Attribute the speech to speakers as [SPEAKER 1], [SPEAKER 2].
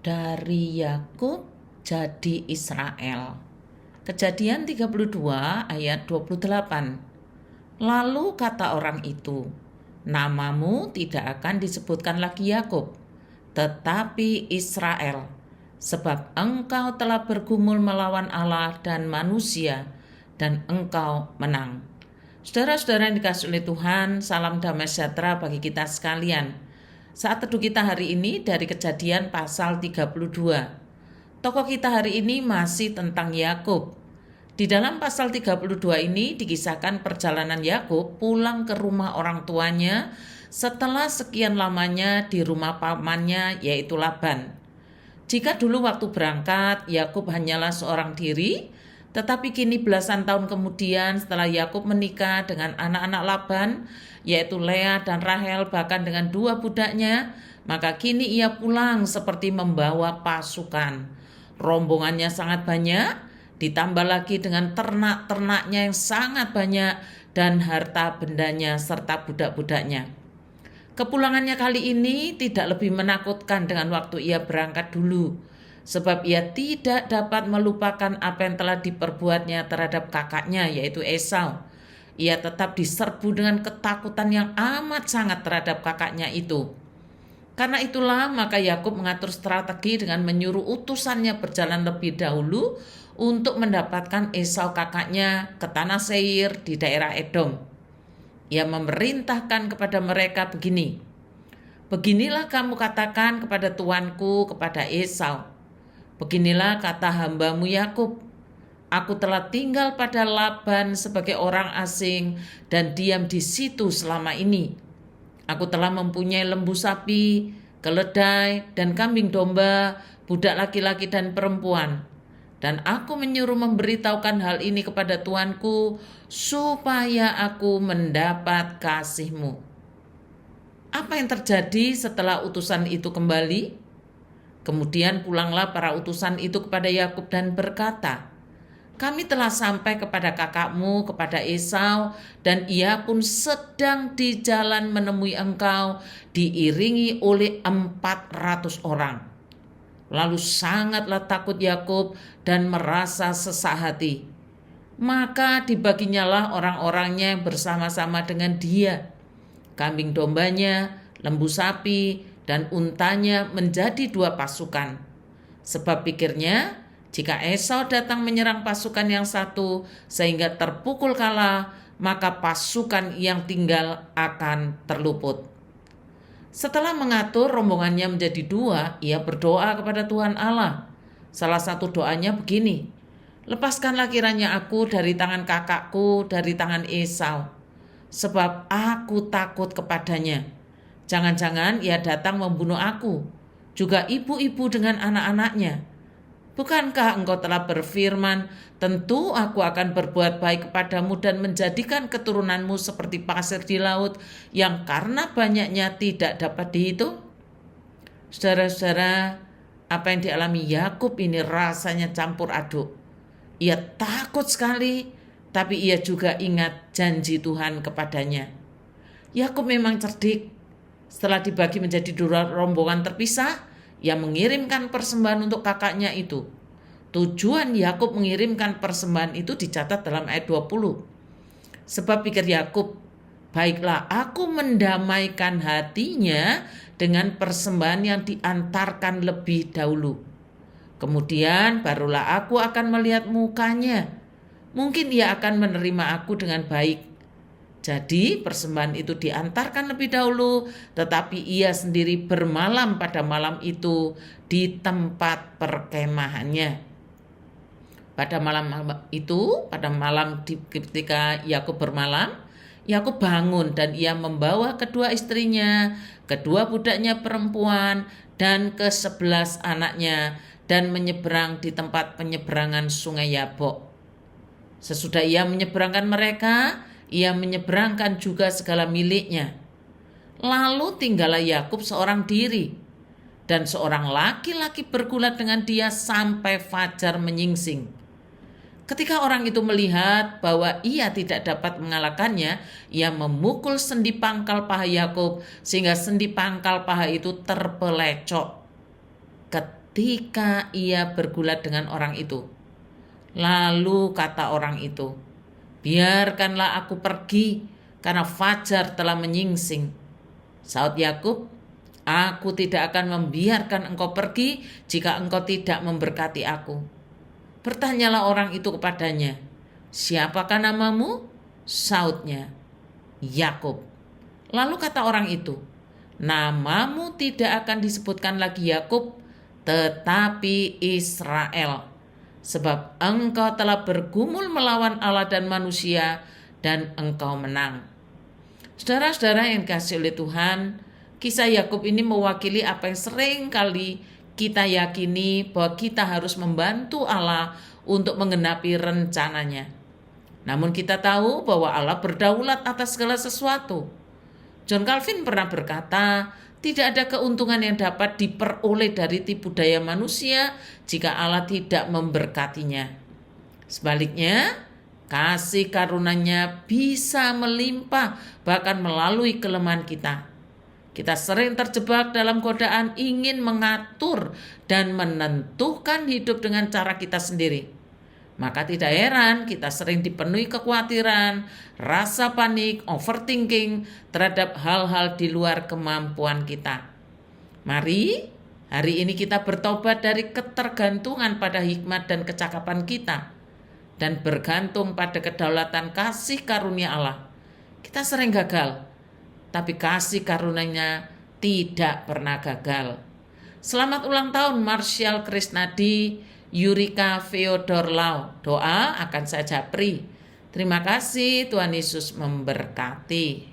[SPEAKER 1] dari Yakub jadi Israel. Kejadian 32 ayat 28. Lalu kata orang itu, namamu tidak akan disebutkan lagi Yakub, tetapi Israel, sebab engkau telah bergumul melawan Allah dan manusia, dan engkau menang. Saudara-saudara yang dikasihi oleh Tuhan, salam damai sejahtera bagi kita sekalian. Saat teduh kita hari ini dari Kejadian pasal 32. Tokoh kita hari ini masih tentang Yakub. Di dalam pasal 32 ini dikisahkan perjalanan Yakub pulang ke rumah orang tuanya setelah sekian lamanya di rumah pamannya yaitu Laban. Jika dulu waktu berangkat Yakub hanyalah seorang diri, tetapi kini belasan tahun kemudian setelah Yakub menikah dengan anak-anak Laban, yaitu Lea dan Rahel bahkan dengan dua budaknya, maka kini ia pulang seperti membawa pasukan. Rombongannya sangat banyak, ditambah lagi dengan ternak-ternaknya yang sangat banyak dan harta bendanya serta budak-budaknya. Kepulangannya kali ini tidak lebih menakutkan dengan waktu ia berangkat dulu, sebab ia tidak dapat melupakan apa yang telah diperbuatnya terhadap kakaknya yaitu Esau. Ia tetap diserbu dengan ketakutan yang amat sangat terhadap kakaknya itu. Karena itulah maka Yakub mengatur strategi dengan menyuruh utusannya berjalan lebih dahulu untuk mendapatkan Esau kakaknya ke tanah Seir di daerah Edom. Ia memerintahkan kepada mereka begini, beginilah kamu katakan kepada tuanku, kepada Esau, beginilah kata hambamu Yakub, aku telah tinggal pada Laban sebagai orang asing dan diam di situ selama ini. Aku telah mempunyai lembu sapi, keledai, dan kambing domba, budak laki-laki dan perempuan. Dan aku menyuruh memberitahukan hal ini kepada tuanku, supaya aku mendapat kasihmu. Apa yang terjadi setelah utusan itu kembali? Kemudian pulanglah para utusan itu kepada Yakub dan berkata, kami telah sampai kepada kakakmu, kepada Esau, dan ia pun sedang di jalan menemui engkau, diiringi oleh 400 orang. Lalu sangatlah takut Yakub dan merasa sesak hati. Maka dibaginyalah orang-orangnya bersama-sama dengan dia. Kambing dombanya, lembu sapi, dan untanya menjadi 2 pasukan. Sebab pikirnya, jika Esau datang menyerang pasukan yang satu sehingga terpukul kalah, maka pasukan yang tinggal akan terluput. Setelah mengatur rombongannya menjadi 2, ia berdoa kepada Tuhan Allah. Salah satu doanya begini, lepaskanlah kiranya aku dari tangan kakakku, dari tangan Esau, sebab aku takut kepadanya. Jangan-jangan ia datang membunuh aku, juga ibu-ibu dengan anak-anaknya. Bukankah engkau telah berfirman, tentu aku akan berbuat baik kepadamu dan menjadikan keturunanmu seperti pasir di laut yang karena banyaknya tidak dapat dihitung? Saudara-saudara, apa yang dialami Yakub ini rasanya campur aduk. Ia takut sekali, tapi ia juga ingat janji Tuhan kepadanya. Yakub memang cerdik. Setelah dibagi menjadi 2 rombongan terpisah, ia mengirimkan persembahan untuk kakaknya itu. Tujuan Yakub mengirimkan persembahan itu dicatat dalam ayat 20. Sebab pikir Yakub, baiklah aku mendamaikan hatinya dengan persembahan yang diantarkan lebih dahulu. Kemudian barulah aku akan melihat mukanya. Mungkin ia akan menerima aku dengan baik. Jadi persembahan itu diantarkan lebih dahulu, tetapi ia sendiri bermalam pada malam itu di tempat perkemahannya. Pada malam itu, pada malam ketika Yakub bermalam, Yakub bangun dan ia membawa kedua istrinya, kedua budaknya perempuan, dan ke-11 anaknya, dan menyeberang di tempat penyeberangan sungai Yabok. Sesudah ia menyeberangkan mereka, ia menyeberangkan juga segala miliknya. Lalu tinggallah Yakub seorang diri, dan seorang laki-laki bergulat dengan dia sampai fajar menyingsing. Ketika orang itu melihat bahwa ia tidak dapat mengalahkannya, ia memukul sendi pangkal paha Yakub sehingga sendi pangkal paha itu terpelecok. ketika ia bergulat dengan orang itu. Lalu kata orang itu, "Biarkanlah aku pergi, karena fajar telah menyingsing." Saud Yakub, "Aku tidak akan membiarkan engkau pergi jika engkau tidak memberkati aku." Bertanyalah orang itu kepadanya, "Siapakah namamu?" Saudnya, "Yakub." Lalu kata orang itu, "Namamu tidak akan disebutkan lagi Yakub, tetapi Israel, sebab engkau telah bergumul melawan Allah dan manusia, dan engkau menang." Saudara-saudara yang dikasihi oleh Tuhan, kisah Yakub ini mewakili apa yang sering kali kita yakini, bahwa kita harus membantu Allah untuk menggenapi rencananya. Namun kita tahu bahwa Allah berdaulat atas segala sesuatu. John Calvin pernah berkata, tidak ada keuntungan yang dapat diperoleh dari tipu daya manusia jika Allah tidak memberkatinya. Sebaliknya, kasih karunia-Nya bisa melimpah bahkan melalui kelemahan kita. Kita sering terjebak dalam godaan ingin mengatur dan menentukan hidup dengan cara kita sendiri. Maka tidak heran kita sering dipenuhi kekhawatiran, rasa panik, overthinking terhadap hal-hal di luar kemampuan kita. Mari hari ini kita bertobat dari ketergantungan pada hikmat dan kecakapan kita, dan bergantung pada kedaulatan kasih karunia Allah. Kita sering gagal, tapi kasih karunia-Nya tidak pernah gagal. Selamat ulang tahun Marshall Krisnadi, Yurika Feodor Lau. Doa akan saya japri. Terima kasih, Tuhan Yesus memberkati.